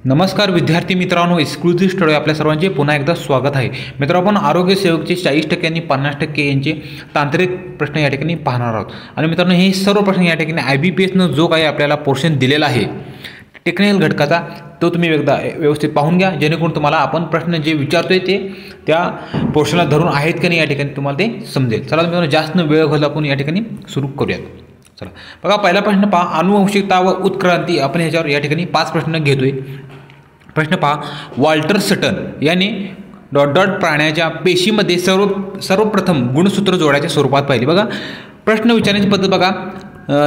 नमस्कार विद्यार्थी मित्रांनो, एक्सक्लुझिव्ह स्टडी आपल्या सर्वांचे पुन्हा एकदा स्वागत आहे. मित्रांनो, आपण आरोग्य सेवकचे 40% आणि 50% यांचे तांत्रिक प्रश्न या ठिकाणी पाहणार आहोत. आणि मित्रांनो, हे सर्व प्रश्न या ठिकाणी IBPSनं जो काही आपल्याला पोर्शन दिलेला आहे टेक्निकल घटकाचा, तो तुम्ही एकदा व्यवस्थित पाहून घ्या, जेणेकरून तुम्हाला आपण प्रश्न जे विचारतोय ते त्या पोर्शनला धरून आहेत की नाही या ठिकाणी तुम्हाला ते समजेल. चला मित्रांनो, जास्त न वेळ घालून आपण या ठिकाणी सुरू करूयात. चला बघा, पहिला प्रश्न पहा, अनुवंशिकता व उत्क्रांती. आपण ह्याच्यावर या ठिकाणी 5 प्रश्न घेतोय. प्रश्न पहा, वॉल्टर सटन याने प्राण्याच्या पेशीमध्ये सर्वप्रथम गुणसूत्र जोडायच्या स्वरूपात पाहिली. बघा, प्रश्न विचारण्याची पद्धत बघा,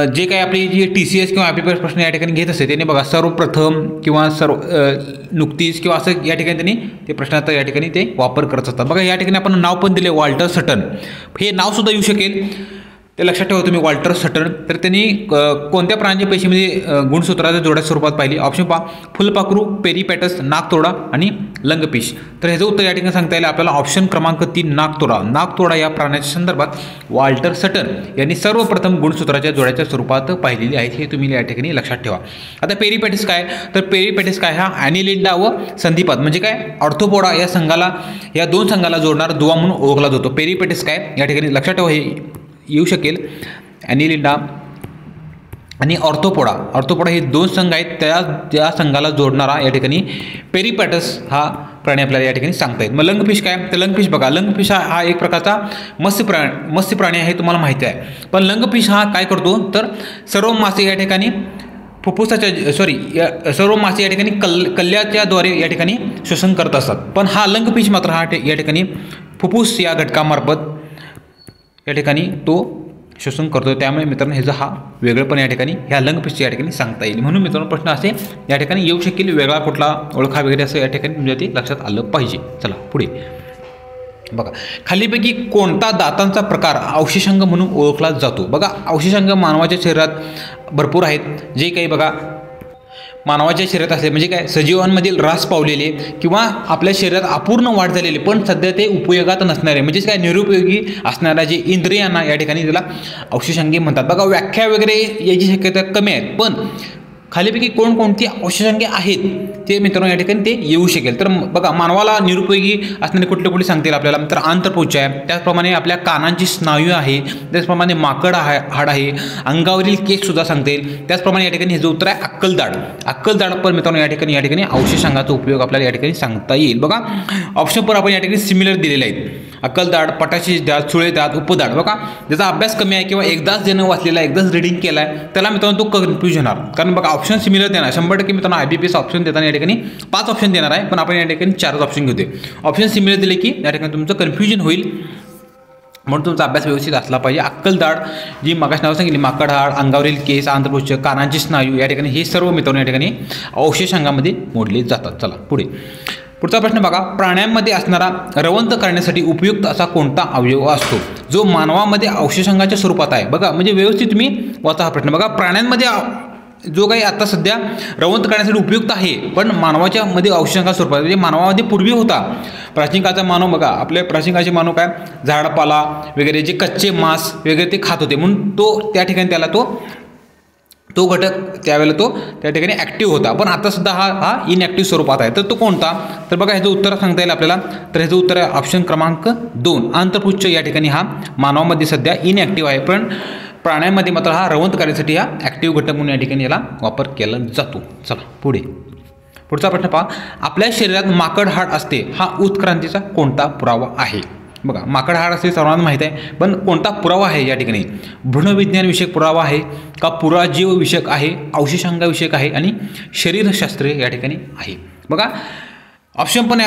जे काही आपली जी TCS किंवा IBPS प्रश्न या ठिकाणी घेत असते त्याने बघा सर्वप्रथम किंवा नुकतीच किंवा असं या ठिकाणी त्यांनी ते प्रश्नात या ठिकाणी ते वापर करत असतात. बघा, या ठिकाणी आपण नाव पण दिले वॉल्टर सटन, हे नावसुद्धा येऊ शकेल, ते लक्षात ठेवा तुम्ही. वॉल्टर सटन, तर त्यांनी कोणत्या प्राण्याच्या पेशीमध्ये गुणसूत्राच्या जोड्या स्वरूपात पाहिली. ऑप्शन पहा, फुलपाखरू, पेरिपॅटस, नाकतोडा आणि लंगपिश. तर ह्याचं उत्तर या ठिकाणी सांगता येईल आपल्याला ऑप्शन क्रमांक 3 नाकतोडा. नाकतोडा या प्राण्याच्या संदर्भात वॉल्टर सटन यांनी सर्वप्रथम गुणसूत्राच्या जोड्याच्या स्वरूपात पाहिलेली आहेत, हे तुम्ही या ठिकाणी लक्षात ठेवा. आता पेरिपॅटिस काय, तर पेरिपॅटिस काय, हा ॲनिलिंडा व संधिपाद म्हणजे काय ऑर्थोपोडा या संघाला, या दोन संघाला जोडणारा दुवा म्हणून ओळखला जातो. पेरिपॅटिस काय या ठिकाणी लक्षात ठेवा, हे येऊ शकेल. ॲनिलिंडा आणि ऑर्थोपोडा हे दोन संघ आहेत, त्या संघाला जोडणारा या ठिकाणी पेरिपॅटस हा प्राणी आपल्याला या ठिकाणी सांगता येईल. मग लंगफिश काय, तर लंगफिश बघा, लंगफिश हा एक प्रकारचा मत्स्य प्राणी आहे, तुम्हाला माहिती आहे. पण लंगफिश हा काय करतो, तर सर्व मासे या ठिकाणी सर्व मासे या ठिकाणी कल्ल्याच्याद्वारे या ठिकाणी श्वसन करत असतात. पण हा लंगफिश मात्र हा या ठिकाणी फुफ्फुस या घटकामार्फत या ठिकाणी तो श्वसन करतो. त्यामुळे मित्रांनो, ह्याचा हा वेगळेपण या ठिकाणी ह्या लंगफिशच्या या ठिकाणी सांगता येईल. म्हणून मित्रांनो, प्रश्न असे या ठिकाणी येऊ शकेल, वेगळा कुठला ओळखा वगैरे असं या ठिकाणी तुमच्या ते लक्षात आलं पाहिजे. चला पुढे बघा, खालीपैकी कोणता दातांचा प्रकार अवशेषांग म्हणून ओळखला जातो. बघा, अवशेषांग मानवाच्या शरीरात भरपूर आहेत. जे काही बघा मानवाच्या शरीरात असले म्हणजे काय, सजीवांमधील ऱ्हास पावलेले किंवा आपल्या शरीरात अपूर्ण वाढ झालेले पण सध्या ते उपयोगात नसणारे म्हणजेच काय निरुपयोगी असणाऱ्या जे इंद्रियांना या ठिकाणी त्याला अवशेषांगे म्हणतात. बघा, व्याख्या वगैरे याची शक्यता कमी आहेत, पण खालीपैकी कोणकोणती अवशेषांगे आहेत ते मित्रांनो या ठिकाणी ते येऊ शकेल. तर बघा, मानवाला निरुपयोगी असणारे कुठले सांगता येईल आपल्याला, तर आंत्रपुच्छ आहे, त्याचप्रमाणे आपल्या कानांची स्नायू आहे, त्याचप्रमाणे माकड हाड आहे, अंगावरील केससुद्धा सांगता येईल. त्याचप्रमाणे या ठिकाणी हे जो उत्तर आहे अक्कलदाड पण मित्रांनो या ठिकाणी अवशेषांगाचा उपयोग आपल्याला या ठिकाणी सांगता येईल. बघा, ऑप्शन पण आपण या ठिकाणी सिमिलर दिलेले आहेत. अक्कलदाड, पटाशी दात, सुळे दात, उपदाड. बघा, ज्याचा अभ्यास कमी आहे किंवा एकदाच ज्यानं वाचलेला आहे, एकदाच रिडिंग केला आहे, त्याला मित्रांनो तो कन्फ्यूज होणार. कारण बघा, ऑप्शन सिमिलर देणार 100% मित्रांनो. IBPS ऑप्शन देताना या ठिकाणी 5 ऑप्शन देणार आहे, पण आपण या ठिकाणी 4 ऑप्शन घेतोय. ऑप्शन सिमिलर दिले की या ठिकाणी तुमचं कन्फ्युजन होईल, म्हणून तुमचा अभ्यास व्यवस्थित असला पाहिजे. अक्कलदाड, जी मागास नाव सांगितली, माकड हाड, अंगावरील केस, आंत्रपुच्छ, कानांची स्नायू, या ठिकाणी हे सर्व मित्रांनो या ठिकाणी अवशेषांगामध्ये मोडले जातात. चला पुढचा प्रश्न बघा, प्राण्यांमध्ये असणारा रवंथ करण्यासाठी उपयुक्त असा कोणता अवयव असतो जो मानवामध्ये अवशेषांगाच्या स्वरूपात आहे. बघा, म्हणजे व्यवस्थित तुम्ही वाचा हा प्रश्न. बघा, प्राण्यांमध्ये जो काही आता सध्या रवंथ करण्यासाठी उपयुक्त आहे पण मानवाच्या मध्ये अवशेषांगा स्वरूपात, म्हणजे मानवामध्ये पूर्वी होता. प्राचीन काळचा मानव बघा, आपले प्राचीन काळचे मानव काय झाडपाला वगैरे जे कच्चे मांस वगैरे ते खात होते, म्हणून तो त्या ठिकाणी त्याला तो घटक त्यावेळेला तो त्या ठिकाणी ॲक्टिव्ह होता. पण आता सुद्धा हा इनॲक्टिव्ह स्वरूपात आहे. तर तो कोणता, तर बघा ह्याचं उत्तर सांगता येईल आपल्याला. तर ह्याचं उत्तर आहे ऑप्शन क्रमांक 2 आंत्रपुच्छ. या ठिकाणी हा मानवामध्ये सध्या इनॲक्टिव्ह आहे, पण प्राण्यांमध्ये मात्र हा रवंथ करण्यासाठी हा ॲक्टिव्ह घटक म्हणून या ठिकाणी याला वापर केला जातो. चला पुढचा प्रश्न पहा, आपल्या शरीरात माकड हाड असते, हा उत्क्रांतीचा कोणता पुरावा आहे. बघा, माकड हाड असते सर्वांना माहीत आहे, पण कोणता पुरावा आहे या ठिकाणी. भ्रूणविज्ञानविषयक पुरावा आहे का, पुराजीव विषयक आहे, अवशेषांगाविषयक आहे आणि शरीरशास्त्रीय या ठिकाणी आहे. बघा, ऑप्शन पण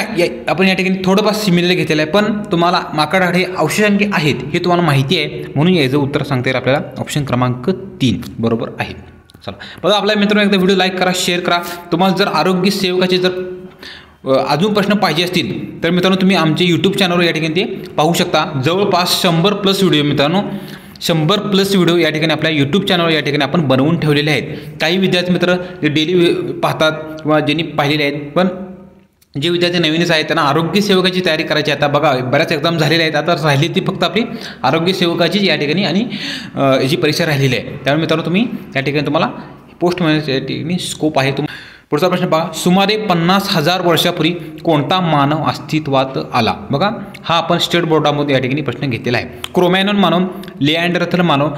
आपण या ठिकाणी थोडंफार सिमिलर घेतलेलं आहे, पण तुम्हाला माकड हाड हे अवशेषांगे आहेत हे तुम्हाला माहिती आहे, म्हणून याचं उत्तर सांगता येईल आपल्याला ऑप्शन क्रमांक 3 बरोबर आहे. चला बघा, आपल्या मित्रांनो एकदा व्हिडिओ लाईक करा, शेअर करा. तुम्हाला जर आरोग्य सेवकाचे जर अजून प्रश्न पाहिजे असतील तर मित्रांनो तुम्ही आमचे YouTube चॅनलवर या ठिकाणी ते पाहू शकता. जवळपास 100+ व्हिडिओ मित्रांनो, 100+ व्हिडिओ या ठिकाणी आपल्या YouTube चॅनलवर या ठिकाणी आपण बनवून ठेवलेले आहेत. काही विद्यार्थी मित्र जे डेली पाहतात किंवा ज्यांनी पाहिलेले आहेत, पण जे विद्यार्थी नवीनच आहेत त्यांना आरोग्य सेवकाची तयारी करायची. आता बघा, बऱ्याच एक्झाम झालेल्या आहेत, आता राहिली ती फक्त आपली आरोग्य सेवकाची या ठिकाणी आणि याची परीक्षा राहिलेली आहे. त्यामुळे मित्रांनो तुम्ही या ठिकाणी तुम्हाला पोस्ट मिळण्याच्या ठिकाणी स्कोप आहे. पुढचा प्रश्न पहा, सुमारे 50,000 वर्षापूर्वी कोणता मानव अस्तित्वात आला? बघा हा आपण स्टेट बोर्डामध्ये या ठिकाणी प्रश्न घेतलेला आहे. क्रोमॅनॉन मानव, लिॲँडरथल मानव,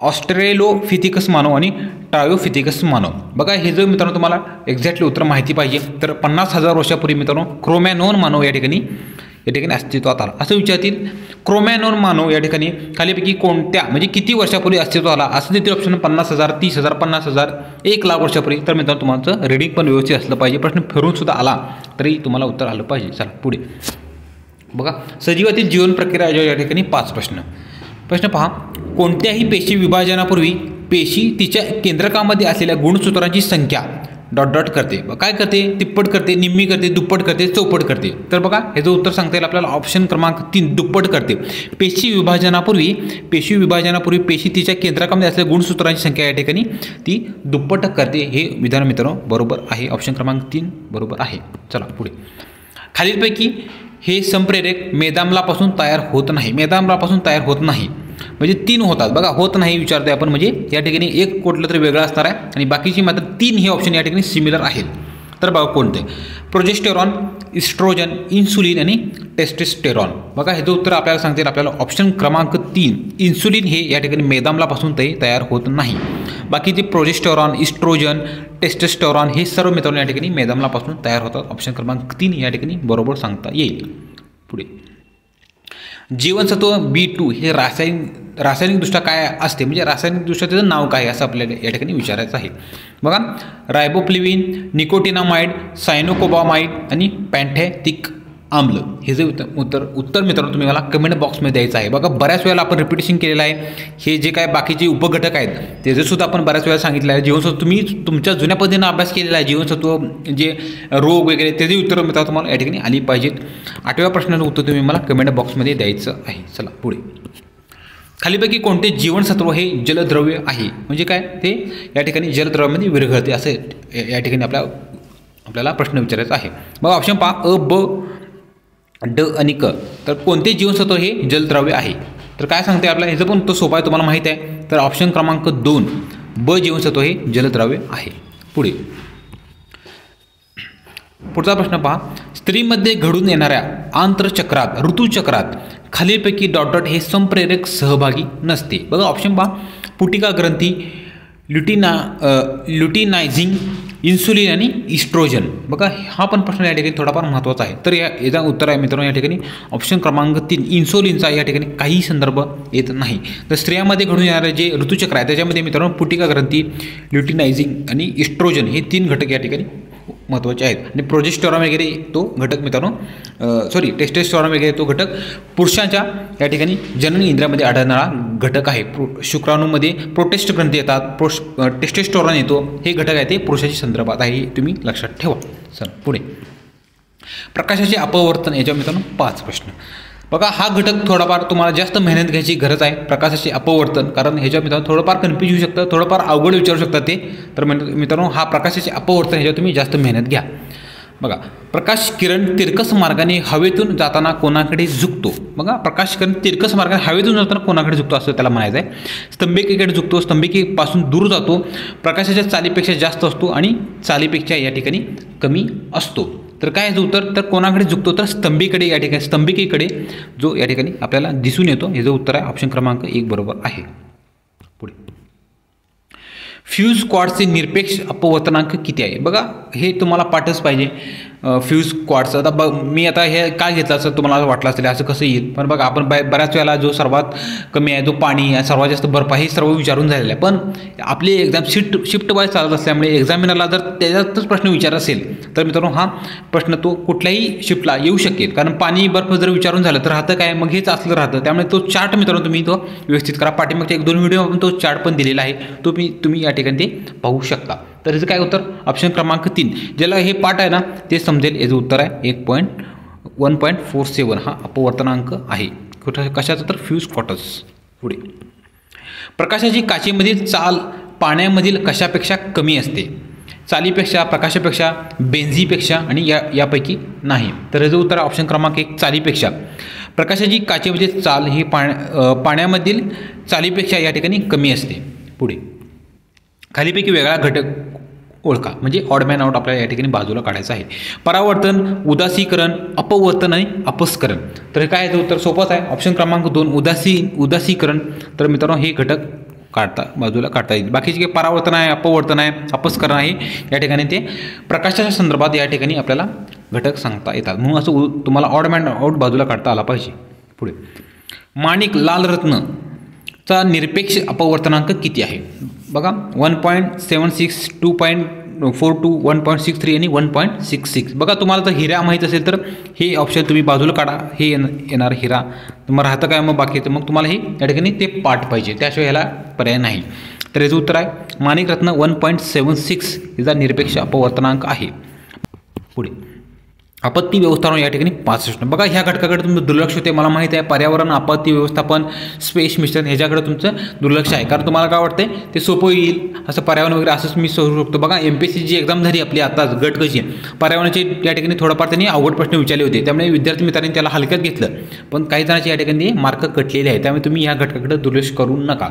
ऑस्ट्रेलोपिथिकस मानव आणि ट्रायोपिथिकस मानव. बघा हे जर मित्रांनो तुम्हाला एक्झॅक्टली उत्तर माहिती पाहिजे तर 50,000 वर्षापूर्वी मित्रांनो क्रोमॅनॉन मानव या ठिकाणी अस्तित्वात आला. असं विचारतील, क्रोमॅनॉन मानव या ठिकाणी खालीपैकी कोणत्या म्हणजे किती वर्षापूर्वी अस्तित्वात आला असं देतील ऑप्शन. 50,000, 30,000, 50,000, 1,00,000 वर्षापूर्वी. तर मित्रांनो तुमचं रीडिंग पण व्यवस्थित असलं पाहिजे. प्रश्न फिरून सुद्धा आला तरी तुम्हाला उत्तर आलं पाहिजे. चला पुढे बघा, सजीवातील जीवन प्रक्रिया या ठिकाणी 5 प्रश्न. प्रश्न पहा, कोणत्याही पेशी विभाजनापूर्वी पेशी तिच्या केंद्रकामध्ये असलेल्या गुणसूत्रांची संख्या डॉट डॉट करते. काय करते? तिप्पट करते, निम्मी करते, दुप्पट करते, चौपट करते. तर बघा ह्याचं उत्तर सांगता येईल आपल्याला ऑप्शन क्रमांक 3 दुप्पट करते. पेशी विभाजनापूर्वी पेशी तिच्या केंद्रकामध्ये असलेल्या गुणसूत्रांची संख्या या ठिकाणी ती दुप्पट करते. हे विधान मित्रांनो बरोबर आहे. ऑप्शन क्रमांक 3 बरोबर आहे. चला पुढे, खालीलपैकी हे संप्रेरक मेदाम्लापासून तयार होत नाही. मेदाम्लापासून तयार होत नाही म्हणजे 3 होतात. बघा होत नाही विचारतोय आपण म्हणजे या ठिकाणी एक कुठलं तरी वेगळं असणार आहे आणि बाकीची मात्र 3 हे ऑप्शन या ठिकाणी सिमिलर आहेत. तर बघा कोणते? प्रोजेस्टेरॉन, इस्ट्रोजन, इन्सुलिन आणि टेस्टोस्टेरॉन. बघा ह्याचं उत्तर आपल्याला सांगता येईल आपल्याला ऑप्शन क्रमांक 3 इन्सुलिन हे या ठिकाणी मेदाम्लापासून ते तयार होत नाही. बाकीचे प्रोजेस्टेरॉन, इस्ट्रोजन, टेस्टोस्टेरॉन हे सर्व मित्रांनो या ठिकाणी मेदाम्लापासून तयार होतात. ऑप्शन क्रमांक 3 या ठिकाणी बरोबर सांगता येईल. पुढे, जीवनसत्व B2 हे रासायनिकदृष्ट्या काय असते म्हणजे रासायनिकदृष्ट्या त्याचं नाव काय असं आपल्याला या ठिकाणी विचारायचं आहे. बघा रायबोफ्लेविन, निकोटिनामाइड, सायनोकोबामाइड आणि पॅन्थॅथिक आम्ल. हे जे उत्तर मित्रांनो तुम्ही मला कमेंट बॉक्समध्ये द्यायचं आहे. बघा बऱ्याच वेळेला आपण रिपिटेशन केलेलं आहे. हे जे काय बाकीचे उपघटक आहेत त्याचंसुद्धा आपण बऱ्याच वेळा सांगितलं आहे. जीवनसत्व तुम्ही तुमच्या जुन्या पद्धतीनं अभ्यास केलेला आहे. जीवनसत्व जे रोग वगैरे त्याची उत्तरं मित्रांनो तुम्हाला या ठिकाणी आली पाहिजेत. 8व्या प्रश्नाचं उत्तर तुम्ही मला कमेंट बॉक्समध्ये द्यायचं आहे. चला पुढे, खालीपैकी कोणते जीवनसत्व हे जलद्रव्य आहे म्हणजे काय ते या ठिकाणी जलद्रव्यामध्ये विरघळते असं या ठिकाणी आपल्याला प्रश्न विचारायचा आहे. बघा ऑप्शन पहा, अ, ब, ड आणि क. तर कोणते जीवनसत्व हे जलद्रव्य आहे? तर काय सांगते आपल्याला ह्याचं पण तो सोपा आहे तुम्हाला माहीत आहे. तर ऑप्शन क्रमांक 2 ब जीवनसत्व हे जलद्रव्य आहे. पुढे पुढचा प्रश्न पहा, स्त्रीमध्ये घडून येणाऱ्या आंत्रचक्रात ऋतुचक्रात खालीलपैकी डॉट डॉट हे संप्रेरक सहभागी नसते. बघा ऑप्शन पहा, पुटिका ग्रंथी, ल्युटिनायझिंग, इन्सुलिन आणि इस्ट्रोजन. बघा हा पण प्रश्न या ठिकाणी थोडाफार महत्त्वाचा आहे. तर याचा उत्तर आहे मित्रांनो या ठिकाणी ऑप्शन क्रमांक 3 इन्सुलिनचा या ठिकाणी काही संदर्भ येत नाही. तर स्त्रियांमध्ये घडून येणारे जे ऋतुचक्र आहे त्याच्यामध्ये मित्रांनो पुटिका ग्रंथी, ल्युटिनायझिंग आणि इस्ट्रोजन हे 3 घटक या ठिकाणी महत्त्वाचे आहेत. आणि प्रोजेस्टेरॉन वगैरे तो घटक मित्रांनो टेस्टोस्टेरॉन वगैरे तो घटक पुरुषांच्या या ठिकाणी जनन इंद्रियामध्ये आढळणारा घटक आहे. शुक्राणूमध्ये प्रोटेस्ट ग्रंथी येतात, टेस्टोस्टेरॉन येतो. हे घटक आहे ते पुरुषाच्या संदर्भात आहे. हे तुम्ही लक्षात ठेवा. चल पुढे, प्रकाशाचे अपवर्तन याच्या मित्रांनो 5 प्रश्न. बघा हा घटक थोडाफार तुम्हाला जास्त मेहनत घ्यायची गरज आहे. प्रकाशाचे अपवर्तन कारण ह्याच्या मित्रांनो थोडंफार कन्फ्यूज होऊ शकतं, थोडंफार अवघड विचारू शकतात ते. तर मित्रांनो हा प्रकाशाचे अपवर्तन ह्याच्यावर तुम्ही जास्त मेहनत घ्या. बघा प्रकाश किरण तिरकस मार्गाने हवेतून जाताना कोणाकडे झुकतो? बघा प्रकाश किरण तिरकस मार्गाने हवेतून जाताना कोणाकडे झुकतो असं त्याला म्हणायचं आहे. स्तंभिकेकडे झुकतो, स्तंभिकेपासून दूर जातो, प्रकाशाच्या चालीपेक्षा जास्त असतो आणि चालीपेक्षा या ठिकाणी कमी असतो. तर काय याचं उत्तर? तर कोणाकडे झुकतो? तर स्तंभिकेकडे जो या ठिकाणी आपल्याला दिसून येतो. हे जो उत्तर आहे ऑप्शन क्रमांक 1 बरोबर आहे. पुढे, फ्यूज क्वार्ट्सचे निरपेक्ष अपवर्तनांक किती आहे? बघा हे तुम्हाला पाठच पाहिजे. फ्यूज क्वार्ट्स आता मी आता हे काय घेतलं असं तुम्हाला वाटलं असेल असं कसं येईल. पण बघा आपण बऱ्याच वेळेला जो सर्वात कमी आहे, जो पाणी आहे, सर्वात जास्त बर्फ आहे, हे सर्व विचारून झालेलं आहे. पण आपली एक्झाम शिफ्ट वाईज चालत असल्यामुळे एक्झामिनरला जर त्याच्यातच प्रश्न विचार असेल तर मित्रांनो हा प्रश्न तो कुठल्याही शिफ्टला येऊ शकेल. कारण पाणी बर्फ जर विचारून झालं तर राहतं काय, मग हेच असलं राहतं. त्यामुळे तो चार्ट मित्रांनो तुम्ही तो व्यवस्थित करा. पाठीमागच्या 1-2 व्हिडिओ आपण तो चार्ट पण दिलेला आहे, तो तुम्ही या ठिकाणी ते पाहू शकता. तर याचं काय उत्तर? ऑप्शन क्रमांक 3. ज्याला हे पाठ आहे ना ते समजेल. याचं उत्तर आहे 1.47 हा अपवर्तनांक आहे. कशाचा? तर फ्यूज क्वार्टर्स. पुढे, प्रकाशाची काचेमधील चाल पाण्यामधील कशापेक्षा कमी असते? चालीपेक्षा, प्रकाशापेक्षा, बेन्झीपेक्षा आणि यापैकी नाही. तर याचं उत्तर ऑप्शन क्रमांक 1 चालीपेक्षा. प्रकाशाची काचेमधील चाल ही पाण्यामधील चालीपेक्षा या ठिकाणी कमी असते. पुढे, खालीपैकी वेगळा घटक ओळखा, म्हणजे ऑड मॅन आउट आपल्याला या ठिकाणी बाजूला काढायचं आहे. परावर्तन, उदासीकरण, अपवर्तन आणि अपस्करण. तर हे काय आहे उत्तर सोपंच आहे. ऑप्शन क्रमांक 2 उदासीकरण. तर मित्रांनो हे घटक बाजूला काढता येईल. बाकीचे काही परावर्तन आहे, अपवर्तन आहे, अपस्करण आहे, या ठिकाणी ते प्रकाशाच्या संदर्भात या ठिकाणी आपल्याला घटक सांगता येतात. म्हणून असं तुम्हाला ऑड मॅन आउट बाजूला काढता आला पाहिजे. पुढे माणिक लाल रत्नचा निरपेक्ष अपवर्तनांक किती आहे? बघा 1.76, 2.42, 1.63 आणि 1.66. बघा तुम्हाला जर हिरा माहीत असेल तर हे ऑप्शन तुम्ही बाजूला काढा. हे येणार हिरा. तुम्हाला राहतं काय मग बाकीचं, मग तुम्हाला हे या ठिकाणी ते पाठ पाहिजे, त्याशिवाय ह्याला पर्याय नाही. तर याचं उत्तर आहे माणिक रत्न 1.76 हिचा निरपेक्ष अपवर्तनांक आहे. पुढे आपत्ती व्यवस्थापन या ठिकाणी 5 प्रश्न. बघा ह्या घटकाकडे तुमचं दुर्लक्ष होते. मला माहिती आहे पर्यावरण, आपत्ती व्यवस्थापन, स्पेस मिशन ह्याच्याकडे तुमचं दुर्लक्ष आहे. कारण तुम्हाला काय वाटतंय ते सोपं येईल असं पर्यावरण वगैरे असंच मी सोडू शकतो. बघा MPSC जी एक्झाम झाली आपली आताच गट कशी पर्यावरणाचे या ठिकाणी थोडंफार त्यांनी अवघड प्रश्न विचारले होते, त्यामुळे विद्यार्थी मित्रांनी त्याला हलक्यात घेतलं. पण काही जणांचे या ठिकाणी मार्क कटलेले आहेत, त्यामुळे तुम्ही ह्या घटकाकडे दुर्लक्ष करू नका.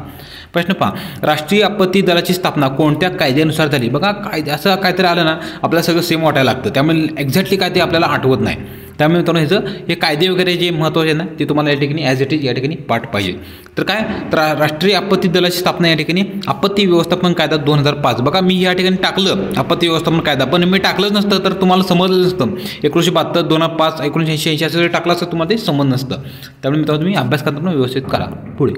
प्रश्न पहा, राष्ट्रीय आपत्ती दलाची स्थापना कोणत्या कायद्यानुसार झाली? बघा कायदे असं काहीतरी आलं ना आपल्याला सगळं सेम वाटायला लागतं, त्यामुळे एक्झॅक्टली काय ते आपल्याला आठवत नाही. त्यामुळे मित्रांनो ह्याचं हे कायदे वगैरे जे महत्त्वाचे आहे ना ते तुम्हाला या ठिकाणी ॲज इट इज या ठिकाणी पाठ पाहिजे. तर काय, तर राष्ट्रीय आपत्ती दलाची स्थापना या ठिकाणी आपत्ती व्यवस्थापन कायदा 2005. बघा मी या ठिकाणी टाकलं आपत्ती व्यवस्थापन कायदा, पण मी टाकलंच नसतं तर तुम्हाला समजलं नसतं. 1972, 2005, 1980 असं टाकलं असं तुम्हाला ते समज नसतं. त्यामुळे मित्रांनो तुम्ही अभ्यास करताना व्यवस्थित करा. पुढे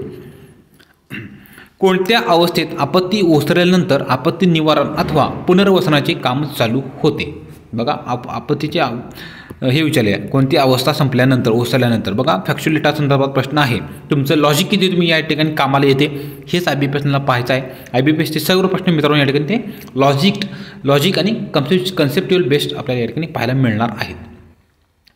कोणत्या अवस्थेत आपत्ती ओसरल्यानंतर आपत्ती निवारण अथवा पुनर्वसनाचे काम चालू होते? बघा आपत्तीचे हे विचारले कोणती अवस्था संपल्यानंतर ओसरल्यानंतर. बघा फॅक्च्युअल डेटा संदर्भात प्रश्न आहे. तुमचं लॉजिक किती तुम्ही या ठिकाणी कामाला येते हेच IBPSला पाहायचं आहे. IBPSचे सर्व प्रश्न मित्रांनो या ठिकाणी ते लॉजिक आणि कन्सेप्च्युअल बेस्ड आपल्याला या ठिकाणी पाहायला मिळणार आहेत.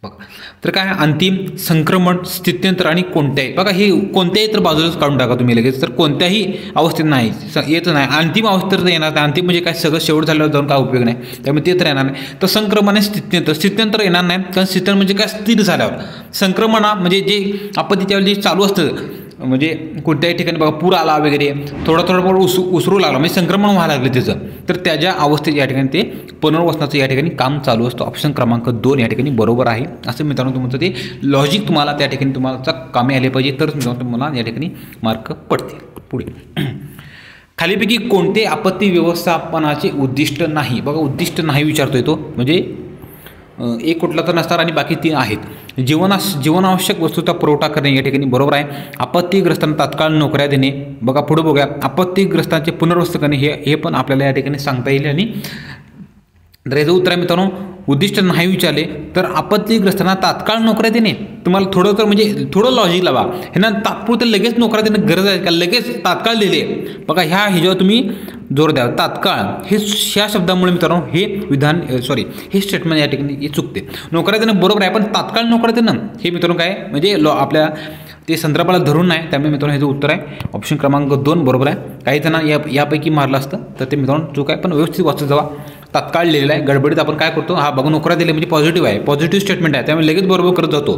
बघा तर काय अंतिम, संक्रमण, स्थित्यंतर आणि कोणत्याही. बघा हे कोणत्याही तर बाजूलाच काढून टाका तुम्ही लगेच. तर कोणत्याही अवस्थेत नाही येत नाही. अंतिम अवस्थेत तर येणार नाही. अंतिम म्हणजे काय सगळं शेवट झाल्यावर जाऊन काय उपयोग नाही, त्यामुळे ते तर येणार नाही. तर संक्रमण आणि स्थित्यंतर येणार नाही, कारण स्थित्यंतर म्हणजे काय स्थिर झाल्यावर. संक्रमण म्हणजे जे आपत्ती त्यावेळी जे चालू असतं म्हणजे कोणत्याही ठिकाणी बघा पूर आला वगैरे थोडं उसरू लागला म्हणजे संक्रमण व्हायला लागलं त्याचं, तर त्याच्या अवस्थेत या ठिकाणी ते पुनर्वसनाचं या ठिकाणी काम चालू असतं. ऑप्शन क्रमांक 2 या ठिकाणी बरोबर आहे. असं मित्रांनो तुमचं ते लॉजिक तुम्हाला त्या ठिकाणी तुम्हाला कामे आले पाहिजे, तर तुम्हाला या ठिकाणी मार्क पडतील. पुढे खालीपैकी कोणते आपत्ती व्यवस्थापनाचे उद्दिष्ट नाही? बघा उद्दिष्ट नाही विचारतोय तो, म्हणजे एक कुठला तर नसणार आणि बाकी 3 आहेत. जीवनावश्यक वस्तूचा पुरवठा करणे या ठिकाणी बरोबर आहे. आपत्तीग्रस्तांना तात्काळ नोकऱ्या देणे. बघा पुढे बघूया, आपत्तीग्रस्तांचे पुनर्वसन करणे हे पण आपल्याला या ठिकाणी सांगता येईल. आणि तर याचं उत्तर आहे मित्रांनो उद्दिष्ट नाही विचारले तर आपत्तीग्रस्तांना तात्काळ नोकऱ्या देणे. तुम्हाला थोडं तर म्हणजे थोडं लॉजिक लावा. ह्यांना तात्पुरते लगेच नोकऱ्या देणं गरज आहे का? लगेच तात्काळ दिले. बघा ह्याच्यावर तुम्ही जोर द्या. तात्काळ ह्या शब्दामुळे मित्रांनो हे हे स्टेटमेंट या ठिकाणी हे चुकते. नोकऱ्या देणं बरोबर आहे, पण तात्काळ नोकऱ्या देणं हे मित्रांनो काय म्हणजे आपल्या ते संदर्भाला धरून नाही. त्यामुळे मित्रांनो ह्याचं उत्तर आहे ऑप्शन क्रमांक 2 बरोबर आहे. काही जणांना यापैकी मारलं असतं तर ते मित्रांनो चूक आहे, पण व्यवस्थित वाचत जावा. तात्काळ लिहिलेला आहे, गडबडीत आपण काय करतो हा बघा नोकऱ्या दिले म्हणजे पॉझिटिव्ह आहे, पॉझिटिव्ह स्टेटमेंट आहे, त्यामुळे लगेच बरोबर करत जातो.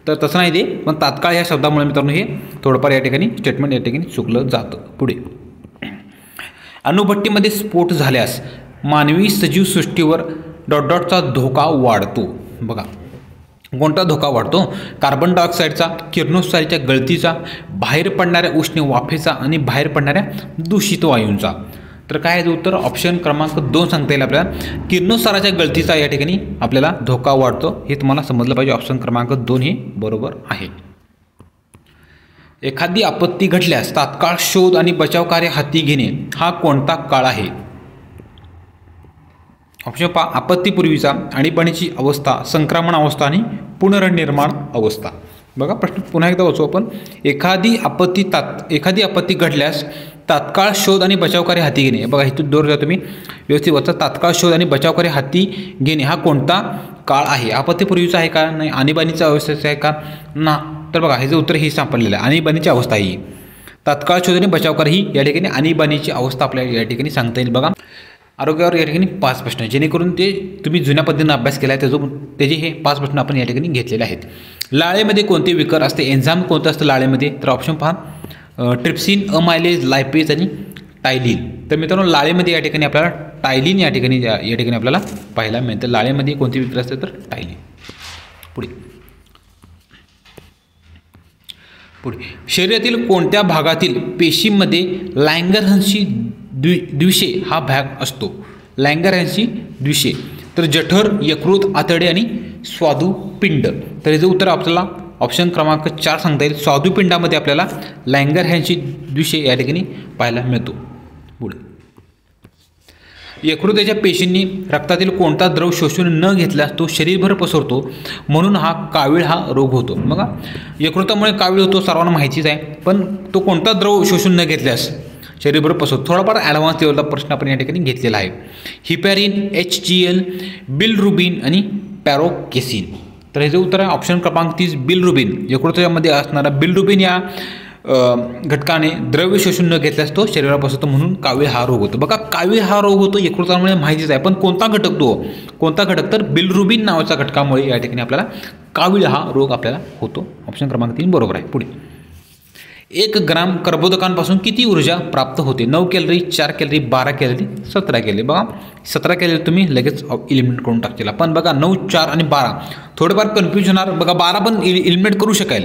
तर तसं नाही ते, पण तात्काळ या शब्दामुळे मित्रांनो हे थोडंफार या ठिकाणी स्टेटमेंट या ठिकाणी चुकलं जातं. पुढे अणुभट्टीमध्ये स्फोट झाल्यास मानवी सजीव सृष्टीवर ... चा धोका वाढतो. बघा कोणता धोका वाढतो? कार्बन डायऑक्साईडचा, किरणोत्सारीच्या गळतीचा, बाहेर पडणाऱ्या उष्ण वाफेचा आणि बाहेर पडणाऱ्या दूषित वायूंचा. तर काय आहे उत्तर? ऑप्शन क्रमांक 2 सांगता येईल आपल्याला. किरणोत्साराच्या गळतीचा या ठिकाणी आपल्याला धोका वाढतो, हे तुम्हाला समजलं पाहिजे. ऑप्शन क्रमांक 2 हे बरोबर आहे. एखादी आपत्ती घडल्यास तात्काळ शोध आणि बचाव कार्य हाती घेणे हा कोणता काळ आहे? ऑप्शन पहा आपत्तीपूर्वीचा, आणीबाणीची अवस्था, संक्रमण अवस्था आणि पुनर्निर्माण अवस्था. बघा प्रश्न पुन्हा एकदा वाचू आपण. एखादी आपत्ती घडल्यास तात्काळ शोध आणि बचाव कार्य हाती घेणे. बघा इथून दोर जा तुम्ही व्यवस्थित वाचा. तात्काळ शोध आणि बचाव कार्य हाती घेणे हा कोणता काळ आहे? आपत्तीपूर्वीचा आहे का? नाही. आणीबाणीच्या अवस्थेचा आहे का? ना. तर बघा ह्याचं उत्तर हे सापडलेलं आहे. आणीबाणीची अवस्था ही. तात्काळ शोध आणि बचाव कार्य ही या ठिकाणी आणीबाणीची अवस्था आपल्याला या ठिकाणी सांगता येईल. बघा आरोग्यावर या ठिकाणी 5 प्रश्न, जेणेकरून ते तुम्ही जुन्या पद्धतीने अभ्यास केला आहे त्याचे हे 5 प्रश्न आपण या ठिकाणी घेतलेले आहेत. लाळेमध्ये कोणते विकर असते? एन्झाइम कोणतं असतं लाळेमध्ये? तर ऑप्शन पहा ट्रिप्सिन, अमायलेज, लायपेज आणि टायलिन. तर मित्रांनो लाळेमध्ये या ठिकाणी आपल्याला टायलिन या ठिकाणी आपल्याला पाहायला मिळतं. लाळेमध्ये कोणती विक्रिया असते तर टायलिन. पुढे शरीरातील कोणत्या भागातील पेशीमध्ये लँगरहन्सची द्विशे हा भाग असतो? लँगरहन्सची द्विशे तर जठर, यकृत, आतडे आणि स्वादुपिंड. तर याचं उत्तर आपल्याला ऑप्शन क्रमांक 4 सांगता येईल. स्वादुपिंडामध्ये आपल्याला लँगरहन्सची द्विशे या ठिकाणी पाहायला मिळतो. पुढे यकृताच्या पेशींनी रक्तातील कोणता द्रव शोषून न घेतल्यास तो शरीरभर पसरतो, म्हणून कावीळ हा रोग होतो. बघा यकृतामुळे कावीळ होतो सर्वांना माहितीच आहे, पण तो कोणता द्रव शोषून न घेतल्यास शरीरभर पसरतो. थोडाफार ॲडव्हान्स लेवलचा प्रश्न आपण या ठिकाणी घेतलेला आहे. हिपॅरिन, HGL, बिलरुबिन आणि पॅरोकेसिन. तर ह्याचं उत्तर आहे ऑप्शन क्रमांक 30 बिलरुबिन. यकृतामध्ये असणारा बिलरुबिन या घटकाने द्रव्य शोषून न घेतल्यास तो शरीरावर पसरतो, म्हणून कावीळ हा रोग होतो. बघा कावीळ हा रोग होतो यकृतामुळे माहितीच आहे, पण कोणता घटक तर बिलरुबिन नावाच्या घटकामुळे या ठिकाणी आपल्याला कावीळ हा रोग आपल्याला होतो. ऑप्शन क्रमांक 3 बरोबर आहे. पुढे 1 ग्राम कर्बोदकांपासून किती ऊर्जा प्राप्त होते? 9 कॅलरी, 4 कॅलरी, 12 कॅलरी, 17 कॅलरी. बघा 17 कॅलरी तुम्ही लगेच इलिमिनेट करून टाकतील, पण बघा 9, 4 आणि 12 थोडेफार कन्फ्यूज होणार. बघा 12 पण इलिमिनेट करू शकाल,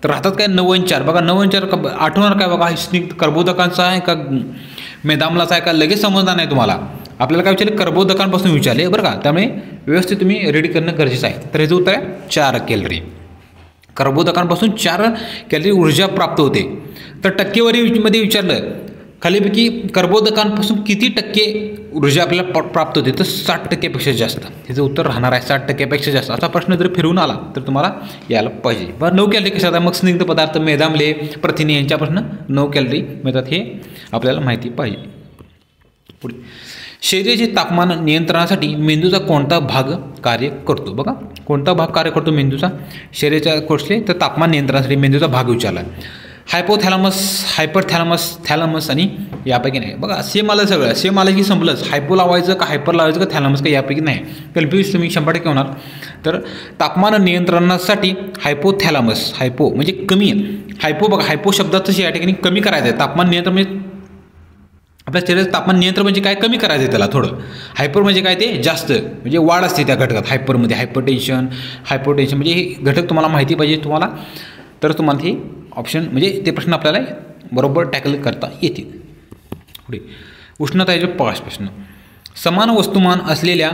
तर राहतात काय 9 आणि 4. बघा 9 आणि 4 आठवणार काय? बघा स्निग्ध कर्बोदकांचा आहे का मेदामलाचा आहे का लगेच समजणार नाही तुम्हाला. आपल्याला काय विचारले? कर्बोदकांपासून विचारले बरं का, त्यामुळे व्यवस्थित तुम्ही रेडी करणं गरजेचं आहे. तर ह्याचं उत्तर आहे 4 कॅलरी. कर्बोदकांपासून 4 कॅलरी ऊर्जा प्राप्त होते. तर टक्केवारीमध्ये विचारलं खालीपैकी कर्बोदकांपासून किती टक्के ऊर्जा आपल्याला प्राप्त होते? तर 60%पेक्षा जास्त. त्याचं उत्तर राहणार आहे 60%पेक्षा जास्त. असा प्रश्न जर फिरवून आला तर तुम्हाला यायला पाहिजे. बरं 9 कॅलरी कशात आहे? मग स्निग्ध पदार्थ, मेदामले, प्रथिने यांच्यापासून 9 कॅलरी मिळतात, हे आपल्याला माहिती पाहिजे. पुढे शरीराचे तापमान नियंत्रणासाठी मेंदूचा कोणता भाग कार्य करतो? बघा कोणता भाग कार्य करतो मेंदूचा शरीराच्या कोर्सले? तर तापमान नियंत्रणासाठी मेंदूचा भाग विचारला. हायपोथॅलॅमस, हायपरथॅलॅमस, थॅलॅमस आणि यापैकी नाही. बघा सेम आलं, सगळं सेम आलं की संपलंच. हायपो लावायचं का हायपर लावायचं का थॅलॅमस का यापैकी नाही. कन्फ्यूज तुम्ही 100% होणार. तर तापमान नियंत्रणासाठी हायपोथॅलॅमस, हायपो म्हणजे कमी, हायपो बघा हायपो शब्दाचं या ठिकाणी कमी करायचं आहे. तापमान नियंत्रण म्हणजे आपल्या शरीराचं तापमान नियंत्रण म्हणजे काय? कमी करायचं आहे त्याला थोडं. हायपर म्हणजे काय? ते जास्त म्हणजे वाढ असते त्या घटकात. हायपरमध्ये हायपोटेन्शन म्हणजे हे घटक तुम्हाला माहिती पाहिजे तुम्हाला, तर तुम्हाला हे ऑप्शन म्हणजे ते प्रश्न आपल्याला बरोबर टॅकल करता येतील. पुढे उष्णता याचे 5 प्रश्न. समान वस्तुमान असलेल्या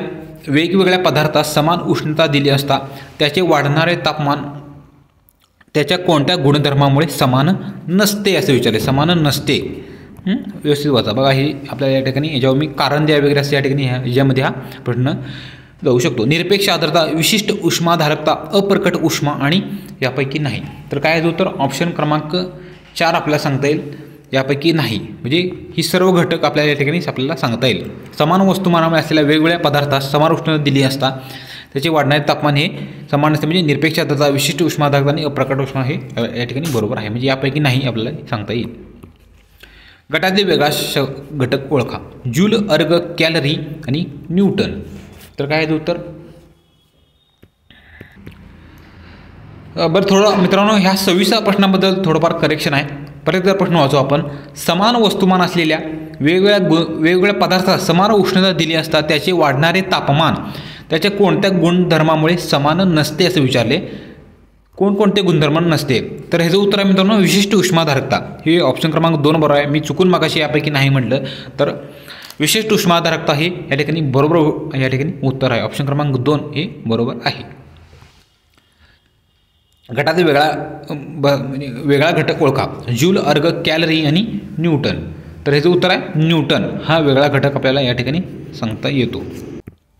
वेगवेगळ्या पदार्थास समान उष्णता दिली असता त्याचे वाढणारे तापमान त्याच्या कोणत्या गुणधर्मामुळे समान नसते असे विचारले. समान नसते व्यवस्थित वाचा. बघा हे आपल्याला या ठिकाणी याच्यावर मी कारण द्या वगैरे असं या ठिकाणी याच्यामध्ये हा प्रश्न जाऊ शकतो. निरपेक्ष आर्द्रता, विशिष्ट उष्माधारकता, अप्रकट उष्मा आणि यापैकी नाही. तर काय आहे तर ऑप्शन क्रमांक 4 आपल्याला सांगता येईल यापैकी नाही. म्हणजे ही सर्व घटक आपल्याला या ठिकाणी आपल्याला सांगता येईल. समान वस्तुमानामुळे असलेल्या वेगवेगळ्या पदार्थास समान उष्णता दिली असता त्याचे वाढणारे तापमान हे समान असते. म्हणजे निरपेक्ष आर्द्रता, विशिष्ट उष्माधारकता आणि अप्रकट उष्मा हे या ठिकाणी बरोबर आहे. म्हणजे यापैकी नाही आपल्याला सांगता येईल. गटातील वेगळा घटक ओळखा. जूल, अर्ग, कॅलरी आणि न्यूटन. तर काय आहे उत्तर? बरं थोडं मित्रांनो ह्या 26व्या प्रश्नाबद्दल थोडंफार करेक्शन आहे. परत एकदा प्रश्न वाचू आपण. समान वस्तुमान असलेल्या वेगवेगळ्या पदार्थात समान उष्णता दिली असता त्याचे वाढणारे तापमान त्याच्या कोणत्या गुणधर्मामुळे समान नसते असे विचारले. कोणकोणते गुणधर्म नसते? तर ह्याचं उत्तर आहे मित्रांनो विशिष्ट उष्माधारकता. हे ऑप्शन क्रमांक 2 बरोबर आहे. मी चुकून मागाशी यापैकी नाही म्हटलं, तर विशिष्ट उष्माधारकता हे या ठिकाणी बरोबर या ठिकाणी उत्तर आहे. ऑप्शन क्रमांक 2 हे बरोबर आहे. गटातील वेगळा घटक ओळखा. जूल, अर्ग, कॅलरी आणि न्यूटन. तर ह्याचं उत्तर आहे न्यूटन हा वेगळा घटक आपल्याला या ठिकाणी सांगता येतो.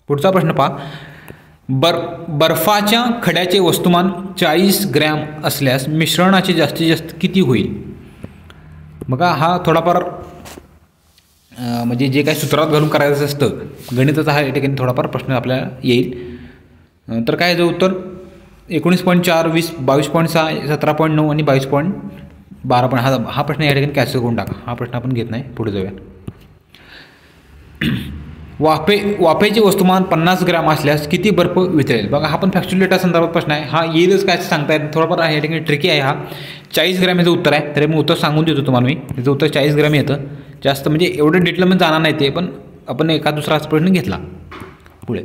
पुढचा प्रश्न पहा. बर्फाच्या खड्याचे वस्तुमान 40 ग्रॅम असल्यास मिश्रणाचे जास्तीत जास्त किती होईल? बघा हा थोडाफार म्हणजे जे काही सूत्रात घालून करायचं असतं गणिताचा हा या ठिकाणी थोडाफार प्रश्न आपल्याला येईल. तर काय याचं उत्तर 19.4, 20, 22.6, 17.9 आणि 22.12. हा प्रश्न या ठिकाणी कॅन्सल करून टाका. हा प्रश्न आपण घेत नाही. पुढे जाऊया. वाफेचे वस्तुमान 50 ग्रॅम असल्यास किती बर्फ वितळेल? बघा हा पण फॅक्च्युअल डेटा संदर्भात प्रश्न आहे. हा येईलच काय सांगता येत थोडाफार या ठिकाणी ट्रिकी आहे. हा 40 ग्रॅम याचं उत्तर आहे. तर मी उत्तर सांगून देतो तुम्हाला. मी याचं उत्तर 40 ग्रॅम येतं. जास्त म्हणजे एवढं डिटेलमध्ये जाणार नाही ते, पण आपण एका दुसरा प्रश्न घेतला. पुढे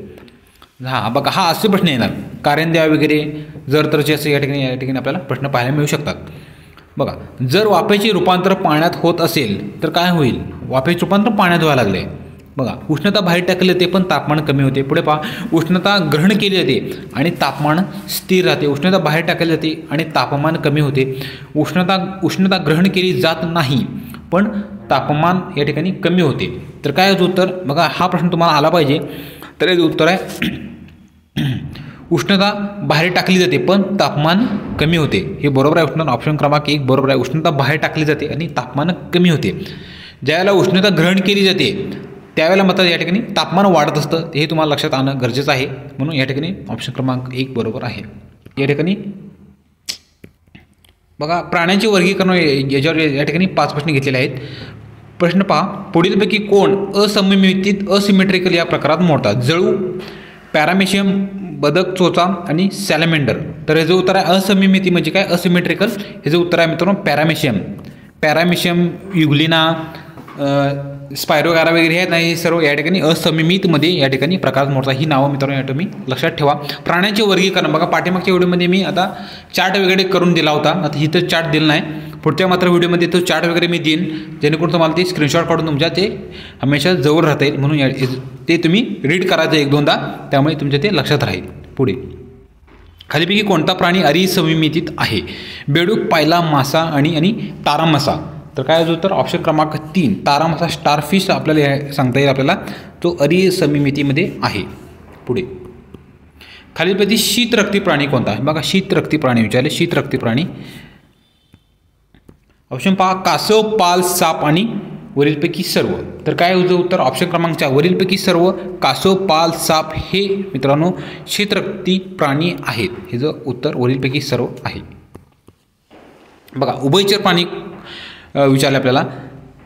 हां बघा, हा असे प्रश्न येणार, कारण द्या वगैरे, जर तरचे असे या ठिकाणी आपल्याला प्रश्न पाहायला मिळू शकतात. बघा, जर वाफेचे रूपांतर पाण्यात होत असेल तर काय होईल? वाफेचे रूपांतर पाण्यात व्हायला लागले. बघा, उष्णता बाहेर टाकली जाते पण तापमान कमी होते. पुढे पहा, उष्णता ग्रहण केली जाते आणि तापमान स्थिर राहते. उष्णता बाहेर टाकली जाते आणि तापमान कमी होते. उष्णता ग्रहण केली जात नाही पण तापमान या ठिकाणी कमी होते. तर काय याचं उत्तर? बघा, हा प्रश्न तुम्हाला आला पाहिजे. तर याचं उत्तर आहे उष्णता बाहेर टाकली जाते पण तापमान कमी होते. हे बरोबर आहे. ऑप्शन क्रमांक 1 बरोबर आहे. उष्णता बाहेर टाकली जाते आणि तापमान कमी होते. ज्यावेळेला उष्णता ग्रहण केली जाते त्यावेळेला मात्र या ठिकाणी तापमान वाढत असतं. हे तुम्हाला लक्षात आणणं गरजेचं आहे. म्हणून या ठिकाणी ऑप्शन क्रमांक 1 बरोबर आहे. या ठिकाणी बघा, प्राण्यांचे वर्गीकरण याच्यावर या ठिकाणी 5 प्रश्न घेतलेले आहेत. प्रश्न पहा, पुढीलपैकी कोण असममितीत असिमेट्रिकल या प्रकारात मोडतात? जळू, पॅरामेशियम, बदक, चोचा आणि सॅलमेंडर. तर ह्याचं उत्तर आहे असममिती म्हणजे काय? असिमेट्रिकल. ह्याचं उत्तर आहे मित्रांनो पॅरामेशियम, युग्लिना, स्पायरोगारा वगैरे आहेत ना, हे सर्व या ठिकाणी असममितमध्ये या ठिकाणी प्रकारात मोडतात. ही नावं मित्रांनो या तुम्ही लक्षात ठेवा. प्राण्यांचे वर्गीकरण बघा, पाठीमागच्या व्हिडिओमध्ये मी आता चार्ट वगैरे करून दिला होता. आता इथं चार्ट दिला नाही, पुढच्या मात्र व्हिडिओमध्ये तो चार्ट वगैरे मी देईन, जेणेकरून तुम्हाला ते स्क्रीनशॉट काढून तुमच्या ते हमेशा जवळ राहता येईल. म्हणून ते तुम्ही रीड करायचं 1-2दा, त्यामुळे तुमच्या ते लक्षात राहील. पुढे, खालीपैकी कोणता प्राणी अरिसममितीत आहे? बेडूक, पायला, मासा आणि तारामासा. तर काय होतं? तर ऑप्शन क्रमांक 3 तारामासा, स्टारफिश आपल्याला सांगता येईल आपल्याला, तो अरिसममितीमध्ये आहे. पुढे, खालीलपैकी शीतरक्ती प्राणी कोणता आहे? बघा, शीतरक्ती प्राणी विचारले. शीतरक्ती प्राणी ऑप्शन पहा, कासव, पाल, साप आणि वरीलपैकी सर्व. तर काय होतं उत्तर? ऑप्शन क्रमांक 4 वरीलपैकी सर्व. कासव, पाल, साप हे मित्रांनो शीतरक्ती प्राणी आहेत. हे जो उत्तर वरीलपैकी सर्व आहे. बघा, उभयचर प्राणी विचारले आपल्याला.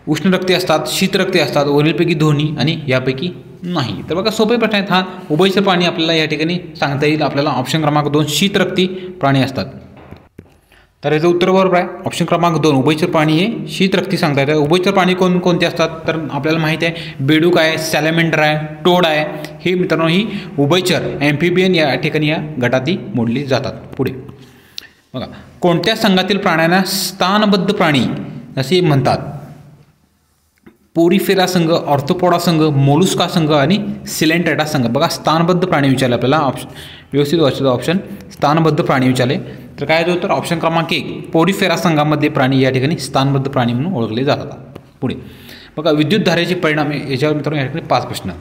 उष्णरक्ती असतात, शीतरक्ती असतात, वरीलपैकी दोन्ही आणि यापैकी नाही. तर बघा, सोपे प्रश्न आहेत. हा उभयचर प्राणी आपल्याला या ठिकाणी सांगता येईल आपल्याला. ऑप्शन क्रमांक 2 शीतरक्ती प्राणी असतात. तर याचं उत्तर बरोबर आहे. ऑप्शन क्रमांक 2 उभयचर प्राणी हे शीतरक्ती सांगता येतात. उभयचर प्राणी कोणते असतात? तर आपल्याला माहिती आहे, बेडूक आहे, सॅलमेंडर आहे, टोड आहे. हे मित्रांनो ही उभयचर ॲम्फिबियन या ठिकाणी या गटाती मोडली जातात. पुढे बघा, कोणत्या संघातील प्राण्यांना स्थानबद्ध प्राणी असे म्हणतात? पोरीफेरा संघ, ऑर्थोपोडा संघ, मोलुस्का संघ आणि सिलेंट्रेटा संघ. बघा, स्थानबद्ध प्राणी विचारले आपल्याला. व्यवस्थित वाचतो ऑप्शन. स्थानबद्ध प्राणी विचारले तर काय होतं? ऑप्शन क्रमांक 1 पोरीफेरा संघामध्ये प्राणी या ठिकाणी स्थानबद्ध प्राणी म्हणून ओळखले जातात. पुढे बघा, विद्युत धारेचे परिणाम याच्यावर मित्रांनो या ठिकाणी 5 प्रश्न.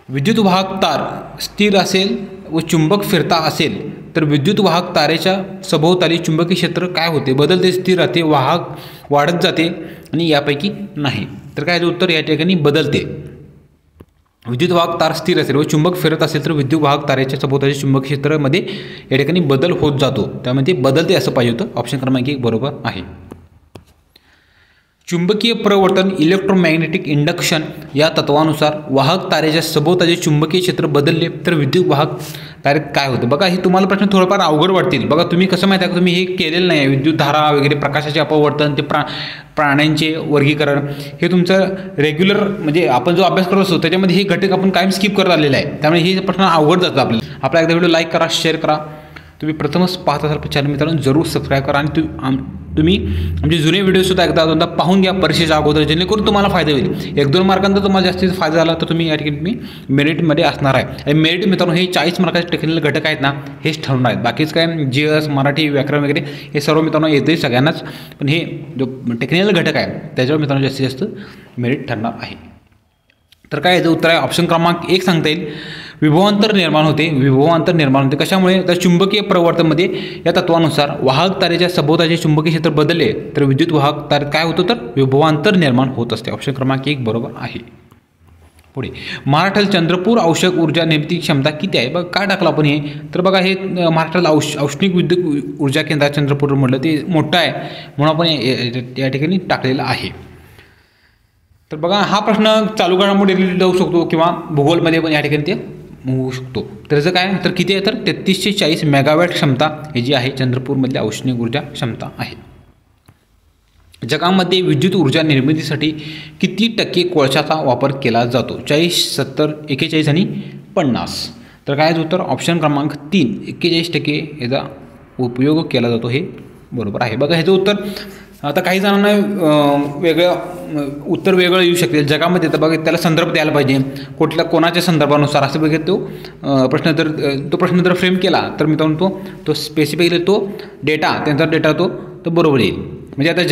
विद्युत वाहक तार स्थिर असेल व चुंबक फिरता असेल तर विद्युत वाहक तारेच्या सभोवताली चुंबकीय क्षेत्र काय होते? बदलते, स्थिर राहते, वाहक वाढत जाते आणि यापैकी नाही. तर काय उत्तर? या ठिकाणी बदलते. विद्युत वाहक तार स्थिर असेल व चुंबक फिरत असेल तर विद्युत वाहक तारेच्या सभोवताली चुंबकीय क्षेत्रामध्ये या ठिकाणी बदल होत जातो. त्यामध्ये बदलते असं पाहिजे होतं. ऑप्शन क्रमांक 1 बरोबर आहे. चुंबकीय प्रवर्तन, इलेक्ट्रोमॅग्नेटिक इंडक्शन या तत्वानुसार वाहक तारेच्या सभोवताचे चुंबकीय क्षेत्र बदलले तर विद्युत वाहक तारेत काय होतं? बघा, हे तुम्हाला प्रश्न थोडंफार अवघड वाटतील. बघा, तुम्ही कसं माहिती आहे का, तुम्ही हे केलेलं नाही आहे. विद्युत धारा वगैरे, प्रकाशाचे अपवर्तन, ते प्राण्यांचे वर्गीकरण हे तुमचं रेग्युलर म्हणजे आपण जो अभ्यास करत असतो त्याच्यामध्ये हे घटक आपण कायम स्किप करत आलेला आहे. त्यामुळे हे प्रश्न अवघड जातं आपल्याला. आपला एकदा व्हिडिओ लाईक करा, शेअर करा. तुम्ही प्रथमच पाहत असाल चॅनल मित्रांनो जरूर सबस्क्राईब करा आणि तुम्ही आमचे जुने व्हिडिओसुद्धा एकदा पाहून घ्या परीक्षेच्या अगोदर, जेणेकरून तुम्हाला फायदा होईल. 1-2 मार्कांचा तुम्हाला जास्तीत फायदा झाला तर तुम्ही या ठिकाणी मेरिटमध्ये असणार आहे. आणि मेरिट मित्रांनो हे 40 मार्काचे टेक्निकल घटक आहेत ना, हेच ठरवणार आहेत. बाकीच काय GS, मराठी, व्याकरण वगैरे हे सर्व मित्रांनो येते सगळ्यांनाच, पण हे जो टेक्निकल घटक आहे त्याच्यावर मित्रांनो जास्तीत जास्त मेरिट ठरणार आहे. तर काय याचं उत्तर आहे ऑप्शन क्रमांक 1 सांगता येईल. विभवांतर निर्माण होते. कशामुळे? तर चुंबकीय प्रवर्तनमध्ये या तत्वानुसार वाहक तारेच्या सभोवताचे चुंबकीय क्षेत्र बदलले तर विद्युत वाहक तारेत काय होतं? तर विभवांतर निर्माण होत असते. ऑप्शन क्रमांक 1 बरोबर आहे. पुढे, महाराष्ट्रातील चंद्रपूर औष्णिक ऊर्जा निर्मिती क्षमता किती आहे? बघा, काय टाकलं आपण हे? तर बघा, हे महाराष्ट्राला औष्णिक विद्युत ऊर्जा केंद्र चंद्रपूर म्हटलं ते मोठं आहे म्हणून आपण या ठिकाणी टाकलेलं आहे. तर बघा, हा प्रश्न चालू घडामोडी जाऊ शकतो किंवा भूगोलमध्ये पण या ठिकाणी ते होऊ शकतो. तर त्याचं काय? तर किती आहे? तर 3340 मेगावॅट क्षमता ही जी आहे चंद्रपूरमधल्या औष्णिक ऊर्जा क्षमता आहे. जगामध्ये विद्युत ऊर्जा निर्मितीसाठी किती टक्के कोळशाचा वापर केला जातो? 40, 70, 41 आणि 50. तर काय याचं उत्तर ऑप्शन क्रमांक 3 41% याचा उपयोग केला जातो, हे बरोबर आहे. बघा ह्याचं उत्तर आता काही जणांना वेगळं उत्तर वेगळं येऊ शकते जगामध्ये. तर बघा त्याला संदर्भ द्यायला पाहिजे कुठल्या कोणाच्या संदर्भानुसार असं बघा तो प्रश्न जर फ्रेम केला तर मित्रांनो तो स्पेसिफिकली तो डेटा त्यांचा डेटा तो बरोबर येईल. म्हणजे आता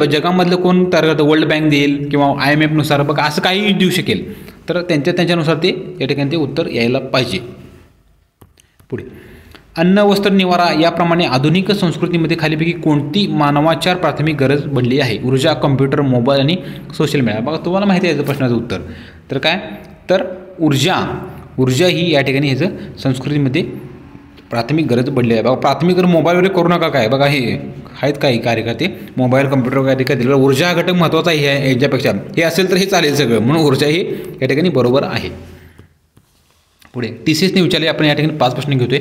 जगामधलं कोण तयार करतं, वर्ल्ड बँक देईल किंवा IMFनुसार बघा असं काही देऊ शकेल. तर त्यांच्यानुसार ते या ठिकाणी ते उत्तर यायला पाहिजे. पुढे अन्न वस्त्र निवारा याप्रमाणे आधुनिक संस्कृतीमध्ये खालीपैकी कोणती मानवाच्या प्राथमिक गरज बनली आहे? ऊर्जा, कम्प्युटर, मोबाईल आणि सोशल मीडिया. बघा तुम्हाला माहिती आहे याचं प्रश्नाचं उत्तर. तर काय तर ऊर्जा ही या ठिकाणी ह्याचं संस्कृतीमध्ये प्राथमिक गरज बनली आहे. बघा प्राथमिक गरज मोबाईल वगैरे करू नका. काय बघा हे आहेत काही कार्यकर्ते मोबाईल कम्प्युटर वगैरे काय दिलं. ऊर्जा घटक महत्त्वाचा आहे याच्यापेक्षा. हे असेल तर हे चालेल सगळं, म्हणून ऊर्जा ही या ठिकाणी बरोबर आहे. पुढे TCSने विचारले आपण या ठिकाणी 5 प्रश्न घेतोय.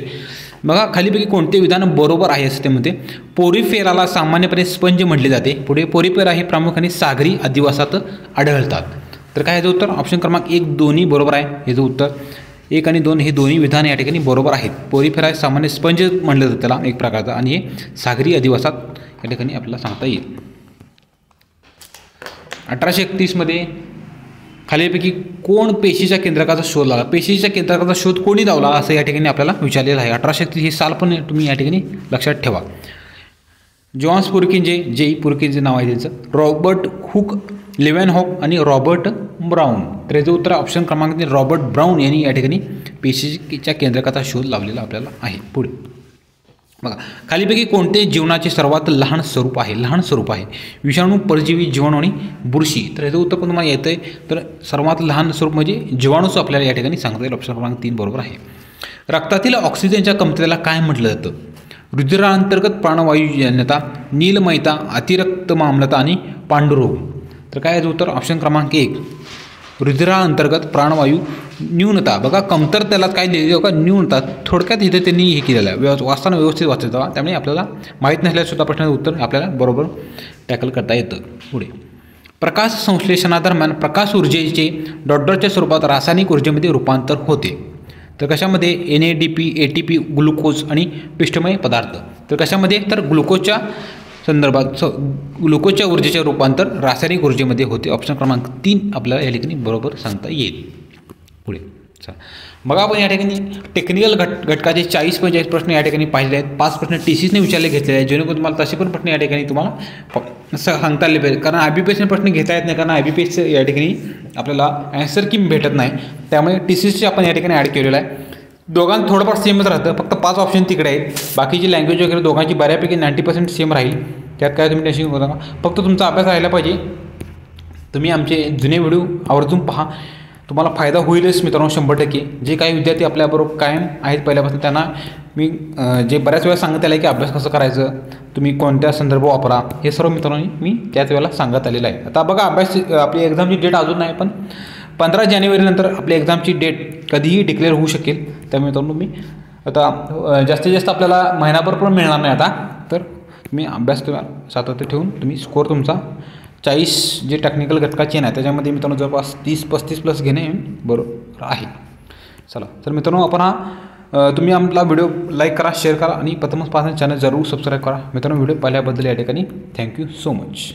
बघा खालीपैकी कोणते विधान बरोबर आहे असं ते म्हणते. पोरीफेराला सामान्यपणे स्पंज म्हटले जाते. पुढे पोरीफेरा हे प्रामुख्याने सागरी अधिवासात आढळतात. तर काय याचं उत्तर ऑप्शन क्रमांक 1 दोन्ही बरोबर आहे. याचं उत्तर 1 आणि 2 हे दोन्ही विधान या ठिकाणी बरोबर आहेत. पोरीफेरा सामान्य स्पंज म्हटलं जातं त्याला एक प्रकारचा, आणि हे सागरी अधिवासात या ठिकाणी आपल्याला सांगता येईल. 1831मध्ये खालीपैकी कोण पेशीच्या केंद्रकाचा शोध लावला? पेशीच्या केंद्रकाचा शोध कोणी लावला असं या ठिकाणी आपल्याला विचारलेलं आहे. 1830 हे साल पण तुम्ही या ठिकाणी लक्षात ठेवा. Johns पुरकिंजे, J. पुरकिंजे नाव आहे त्यांचं, रॉबर्ट हुक, लेव्हनहॉक आणि रॉबर्ट ब्राऊन. तर याचं उत्तर ऑप्शन क्रमांक 3 रॉबर्ट ब्राऊन यांनी या ठिकाणी पेशीच्या केंद्रकाचा शोध लावलेला आपल्याला आहे. पुढे बघा खालीपैकी कोणते जीवनाचे सर्वात लहान स्वरूप आहे? विषाणू, परजीवी, जीवाणू आणि बुरशी. तर याचं उत्तर पण तुम्हाला येतं आहे. तर सर्वात लहान स्वरूप म्हणजे जीवाणूच आपल्याला या ठिकाणी सांगता येईल. ऑप्शन क्रमांक 3 बरोबर आहे. रक्तातील ऑक्सिजनच्या कमतरतेला काय म्हटलं जातं? हृदयाअंतर्गत प्राणवायूजन्यता, नीलमयता, अतिरक्तमाम्लता आणि पांडुरोग. तर काय याचं उत्तर ऑप्शन क्रमांक 1 हृदयाअंतर्गत प्राणवायू न्यूनता. बघा कमतरतेला काय लिहिली बघा न्यूनता. थोडक्यात इथे त्यांनी हे केलेलं आहे, वाचताना व्यवस्थित वाचायचं. त्यामुळे आपल्याला माहीत नसल्यासुद्धा प्रश्नाचं उत्तर आपल्याला बरोबर टॅकल करता येतं. पुढे प्रकाश संश्लेषणादरम्यान प्रकाश ऊर्जेचे डॉटच्या स्वरूपात रासायनिक ऊर्जेमध्ये रूपांतर होते. तर कशामध्ये? NADP, ATP, ग्लुकोज आणि पिष्टमय पदार्थ. तर कशामध्ये? तर ग्लुकोजच्या संदर्भात ग्लुकोजच्या ऊर्जेचे रूपांतर रासायनिक ऊर्जेमध्ये होते. ऑप्शन क्रमांक 3 आपल्याला या ठिकाणी बरोबर सांगता येईल. पुढे चला बघा आपण या ठिकाणी टेक्निकल घटकाचे 40-45 प्रश्न या ठिकाणी पाहिले आहेत. 5 प्रश्न TCSने विचारले घेतलेले आहेत, जेणेकरून तुम्हाला तसे पण प्रश्न या ठिकाणी तुम्हाला सांगता आले पाहिजे. कारण IBPSने प्रश्न घेता येत नाही, कारण IBPS या ठिकाणी आपल्याला ॲन्सर की भेटत नाही. त्यामुळे TCSचे आपण या ठिकाणी ॲड केलेलं आहे. दोघांना थोडंफार सेमच राहतं, फक्त 5 ऑप्शन तिकडे आहेत. बाकीची लँग्वेज वगैरे दोघांची बऱ्यापैकी 90% सेम राहील. त्यात काय तुम्ही टेन्शन करू नका. फक्त तुमचा अभ्यास राहायला पाहिजे. तुम्ही आमचे जुने व्हिडिओ आवर्जून पहा, तुम्हाला फायदा होईलच मित्रांनो 100%. जे काही विद्यार्थी आपल्याबरोबर कायम आहेत पहिल्यापासून त्यांना मी जे बऱ्याच वेळा सांगत आलं आहे की अभ्यास कसं करायचं, तुम्ही कोणत्या संदर्भ वापरा, हे सर्व मित्रांनो मी त्याच वेळेला सांगत आलेलं आहे. आता बघा अभ्यास आपली एक्झामची डेट अजून नाही, पण 15 जानेवारीनंतर आपल्या एक्झामची डेट कधीही डिक्लेअर होऊ शकेल. त्यामुळे मित्रांनो मी आता जास्तीत जास्त आपल्याला महिनाभर पण मिळणार नाही आता. तर तुम्ही अभ्यास सातत्य ठेवून तुम्ही स्कोअर तुमचा 40 जे टेक्निकल घटकाचे नाही त्याच्यामध्ये मित्रांनो जवळपास 30-35 प्लस घेणे बरोबर आहे. चला तर मित्रांनो आपण तुम्ही आपला व्हिडिओ लाईक करा, शेअर करा आणि प्रथमच पाहण्याचं चॅनल जरूर सबस्क्राईब करा. मित्रांनो व्हिडिओ पाहिल्याबद्दल या ठिकाणी थँक्यू सो मच.